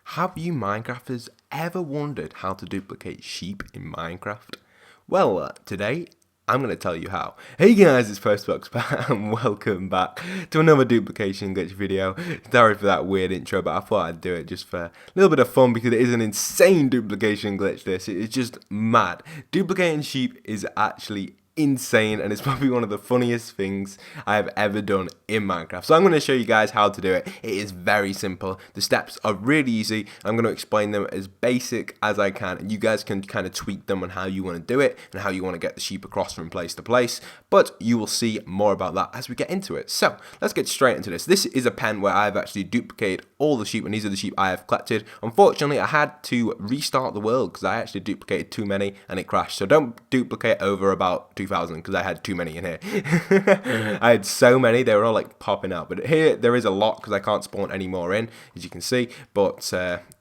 Have you Minecrafters ever wondered how to duplicate sheep in Minecraft? Well, today I'm going to tell you how. Hey guys, it's Postbox and welcome back to another duplication glitch video. Sorry for that weird intro, but I thought I'd do it just for a little bit of fun because it is an insane duplication glitch. It's just mad. Duplicating sheep is actually insane, and it's probably one of the funniest things I have ever done in Minecraft. So I'm going to show you guys how to do it. It is very simple. The steps are really easy. I'm going to explain them as basic as I can, and you guys can kind of tweak them on how you want to do it and how you want to get the sheep across from place to place, but you will see more about that as we get into it. So let's get straight into this. This is a pen where I've actually duplicated all the sheep, and these are the sheep I have collected. Unfortunately, I had to restart the world because I actually duplicated too many and it crashed. So don't duplicate over about 2,000 because I had too many in here. I had so many, they were all like popping out. But here there is a lot because I can't spawn any more in, as you can see. But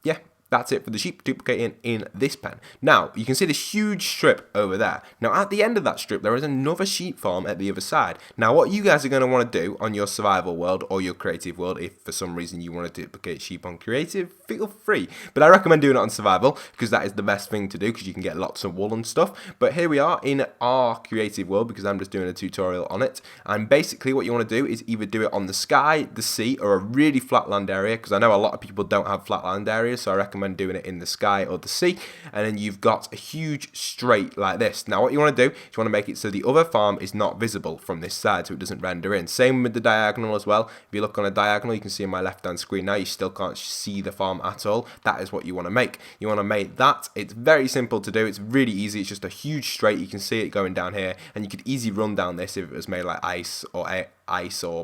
yeah, that's it for the sheep duplicating in this pen. Now, you can see this huge strip over there. Now, at the end of that strip, there is another sheep farm at the other side. Now, what you guys are going to want to do on your survival world or your creative world, if for some reason you want to duplicate sheep on creative, feel free. But I recommend doing it on survival because that is the best thing to do because you can get lots of wool and stuff. But here we are in our creative world because I'm just doing a tutorial on it. And basically what you want to do is either do it on the sky, the sea, or a really flat land area, because I know a lot of people don't have flat land areas, so I recommend doing it in the sky or the sea. And then you've got a huge straight like this. Now what you want to do is you want to make it so the other farm is not visible from this side, so it doesn't render in. Same with the diagonal as well. If you look on a diagonal, you can see in my left hand screen now, you still can't see the farm at all. That is what you want to make. You want to make that. It's very simple to do. It's really easy. It's just a huge straight. You can see it going down here, and you could easily run down this if it was made like ice or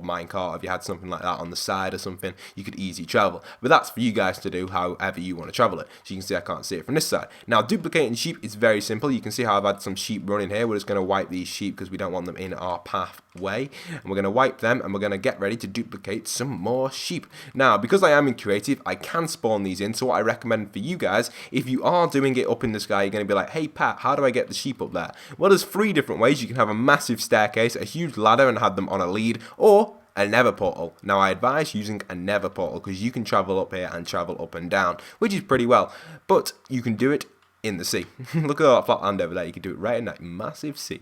minecart. If you had something like that on the side or something, you could easily travel. But that's for you guys to do however you want to travel it. So you can see I can't see it from this side. Now duplicating sheep is very simple. You can see how I've had some sheep running here. We're just going to wipe these sheep because we don't want them in our pathway, and we're going to wipe them, and we're going to get ready to duplicate some more sheep. Now because I am in creative, I can spawn these in. So what I recommend for you guys, if you are doing it up in the sky, you're going to be like, hey Pat, how do I get the sheep up there? Well, there's 3 different ways. You can have a massive staircase, a huge ladder, and have them on a lead, or a nether portal. Now I advise using a nether portal because you can travel up here and travel up and down, which is pretty well, but you can do it in the sea. Look at all that flat land over there. You can do it right in that massive sea.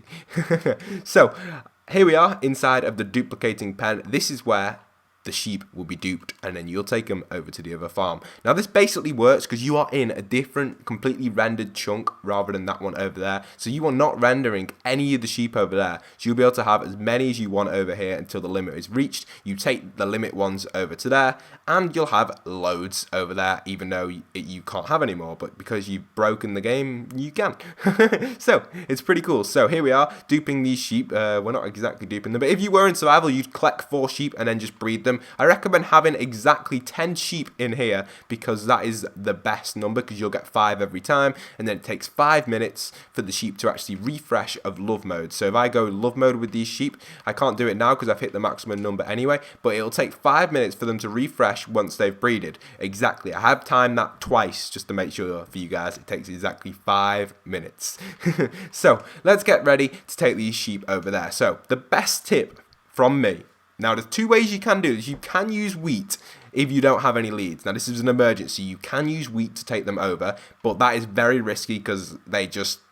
So here we are inside of the duplicating pen. This is where the sheep will be duped, and then you'll take them over to the other farm. Now this basically works because you are in a different completely rendered chunk rather than that one over there, so you are not rendering any of the sheep over there, so you'll be able to have as many as you want over here until the limit is reached. You take the limit ones over to there, and you'll have loads over there, even though you can't have any more, but because you've broken the game, you can. So it's pretty cool. So here we are duping these sheep. We're not exactly duping them, but if you were in survival, you'd collect 4 sheep and then just breed them. I recommend having exactly 10 sheep in here because that is the best number, because you'll get 5 every time, and then it takes 5 minutes for the sheep to actually refresh of love mode. So if I go love mode with these sheep, I can't do it now because I've hit the maximum number anyway, but it'll take 5 minutes for them to refresh once they've breeded. Exactly. I have timed that twice just to make sure for you guys. It takes exactly 5 minutes. So let's get ready to take these sheep over there. So the best tip from me. Now, there's 2 ways you can do this. You can use wheat if you don't have any leads. Now, this is an emergency. You can use wheat to take them over, but that is very risky because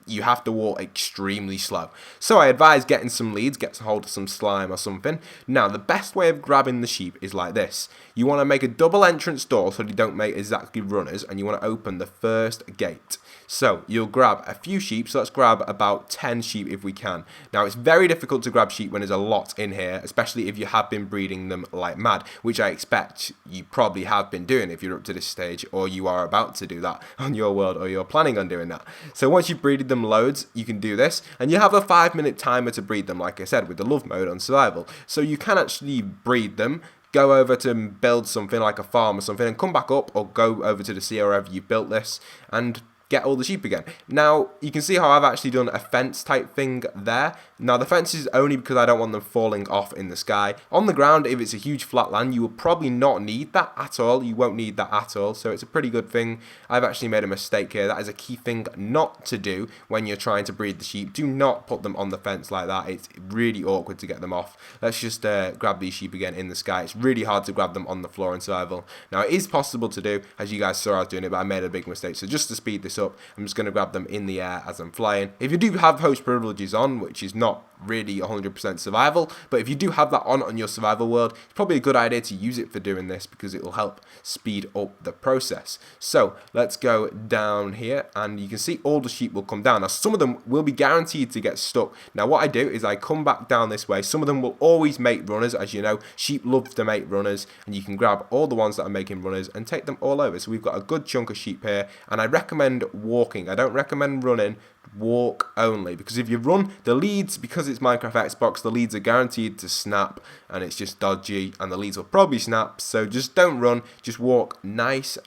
you have to walk extremely slow. So I advise getting some leads, get a hold of some slime or something. Now, the best way of grabbing the sheep is like this. You want to make a double entrance door so they don't make exactly runners, and you want to open the first gate. So you'll grab a few sheep. So let's grab about 10 sheep if we can. Now it's very difficult to grab sheep when there's a lot in here, especially if you have been breeding them like mad, which I expect you probably have been doing if you're up to this stage, or you are about to do that on your world, or you're planning on doing that. So once you've breeded them loads, you can do this, and you have a 5-minute timer to breed them, like I said, with the love mode on survival. So you can actually breed them, go over to build something like a farm or something, and come back up or go over to the sea or wherever you built this, and get all the sheep again. Now, you can see how I've actually done a fence type thing there. Now, the fence is only because I don't want them falling off in the sky. On the ground, if it's a huge flat land, you will probably not need that at all. You won't need that at all, so it's a pretty good thing. I've actually made a mistake here. That is a key thing not to do when you're trying to breed the sheep. Do not put them on the fence like that. It's really awkward to get them off. Let's just grab these sheep again in the sky. It's really hard to grab them on the floor in survival. Now, it is possible to do, as you guys saw I was doing it, but I made a big mistake. So just to speed this up, I'm just going to grab them in the air as I'm flying. If you do have host privileges on, which is not really 100% survival, but if you do have that on your survival world, it's probably a good idea to use it for doing this because it will help speed up the process. So let's go down here, and you can see all the sheep will come down. Now, some of them will be guaranteed to get stuck. Now, what I do is I come back down this way. Some of them will always make runners. As you know, sheep love to make runners, and you can grab all the ones that are making runners and take them all over. So we've got a good chunk of sheep here, and I recommend walking. I don't recommend running. Walk only, because if you run, the leads, because it's Minecraft Xbox, the leads are guaranteed to snap, and it's just dodgy, and the leads will probably snap. So just don't run, just walk nice,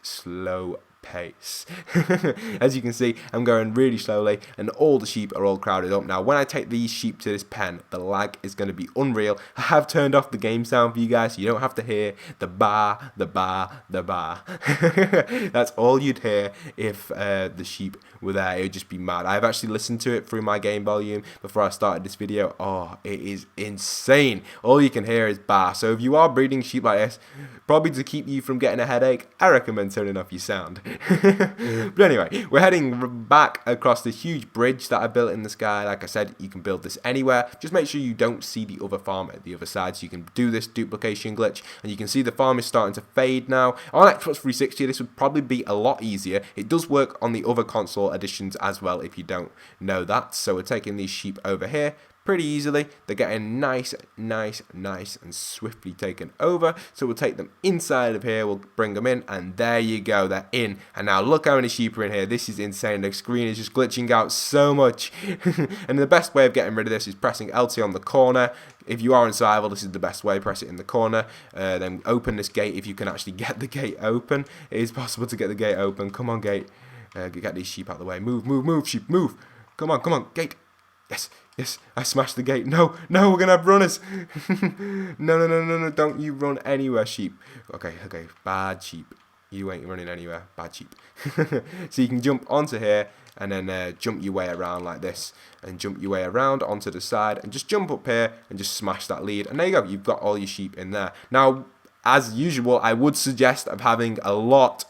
slow pace. As you can see, I'm going really slowly, and all the sheep are all crowded up. Now, when I take these sheep to this pen, the lag is going to be unreal. I have turned off the game sound for you guys, so you don't have to hear the bar, the bar, the bar. That's all you'd hear if the sheep were there. It would just be mad. I've actually listened to it through my game volume before I started this video. Oh, it is insane. All you can hear is bar. So if you are breeding sheep like this, probably to keep you from getting a headache, I recommend turning off your sound. But anyway, we're heading back across this huge bridge that I built in the sky. Like I said, you can build this anywhere. Just make sure you don't see the other farm at the other side, so you can do this duplication glitch. And you can see the farm is starting to fade now. On Xbox 360, this would probably be a lot easier. It does work on the other console editions as well, if you don't know that. So we're taking these sheep over here pretty easily. They're getting nice and swiftly taken over. So we'll take them inside of here, we'll bring them in, and there you go, they're in. And now look how many sheep are in here. This is insane. The screen is just glitching out so much. And the best way of getting rid of this is pressing LT on the corner. If you are in survival, this is the best way. Press it in the corner, then open this gate if you can actually get the gate open. It is possible to get the gate open. Come on, gate. Get these sheep out of the way. Move, sheep, move. Come on, gate. Yes, I smashed the gate. No, we're gonna have runners. No, don't you run anywhere, sheep. Okay, bad sheep. You ain't running anywhere, bad sheep. So you can jump onto here, and then jump your way around like this, and jump your way around onto the side, and just jump up here, and just smash that lead. And there you go, you've got all your sheep in there. Now, as usual, I would suggest of having a lot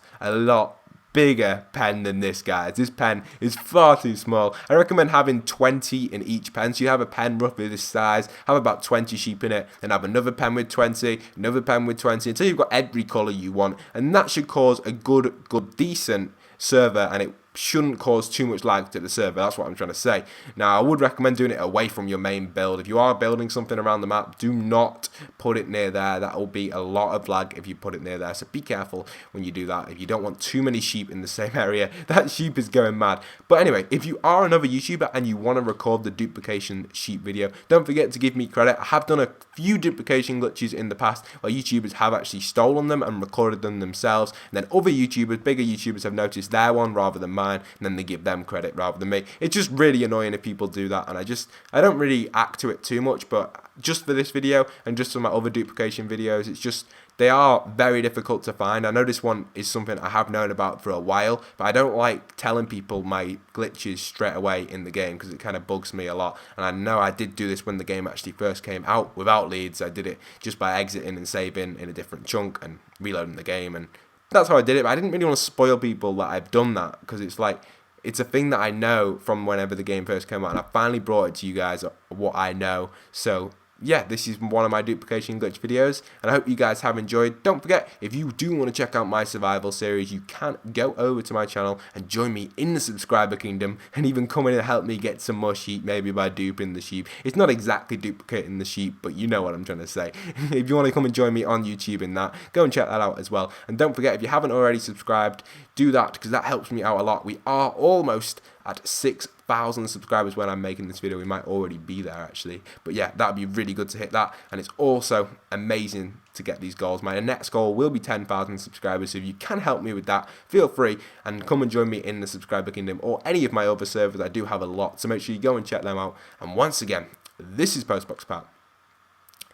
bigger pen than this, guys. This pen is far too small. I recommend having 20 in each pen. So you have a pen roughly this size, have about 20 sheep in it, then have another pen with 20, another pen with 20, until you've got every colour you want. And that should cause a good, decent server, and it shouldn't cause too much lag to the server. That's what I'm trying to say. Now, I would recommend doing it away from your main build. If you are building something around the map, do not put it near there. That will be a lot of lag if you put it near there. So be careful when you do that. If you don't want too many sheep in the same area, that sheep is going mad. But anyway, if you are another YouTuber and you want to record the duplication sheep video, don't forget to give me credit. I have done a few duplication glitches in the past where YouTubers have actually stolen them and recorded them themselves. And then other YouTubers, bigger YouTubers, have noticed their one rather than mine, and then they give them credit rather than me. It's just really annoying if people do that, and I don't really act to it too much, but just for this video and just for my other duplication videos, it's just, they are very difficult to find. I know this one is something I have known about for a while, but I don't like telling people my glitches straight away in the game because it kind of bugs me a lot. And I know I did do this when the game actually first came out without leads. I did it just by exiting and saving in a different chunk and reloading the game, and that's how I did it. But I didn't really want to spoil people that I've done that, because it's like, it's a thing that I know from whenever the game first came out, and I finally brought it to you guys, what I know. So yeah, this is one of my duplication glitch videos, and I hope you guys have enjoyed. Don't forget, if you do want to check out my survival series, you can go over to my channel and join me in the subscriber kingdom, and even come in and help me get some more sheep, maybe by duping the sheep. It's not exactly duplicating the sheep, but you know what I'm trying to say. If you want to come and join me on YouTube in that, go and check that out as well. And don't forget, if you haven't already subscribed, do that, because that helps me out a lot. We are almost at 6,000 1,000 subscribers when I'm making this video. We might already be there actually, but yeah, that'd be really good to hit that. And it's also amazing to get these goals. My next goal will be 10,000 subscribers, so if you can help me with that, feel free and come and join me in the subscriber kingdom or any of my other servers. I do have a lot, so make sure you go and check them out. And once again, this is Postbox Pat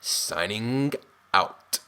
signing out.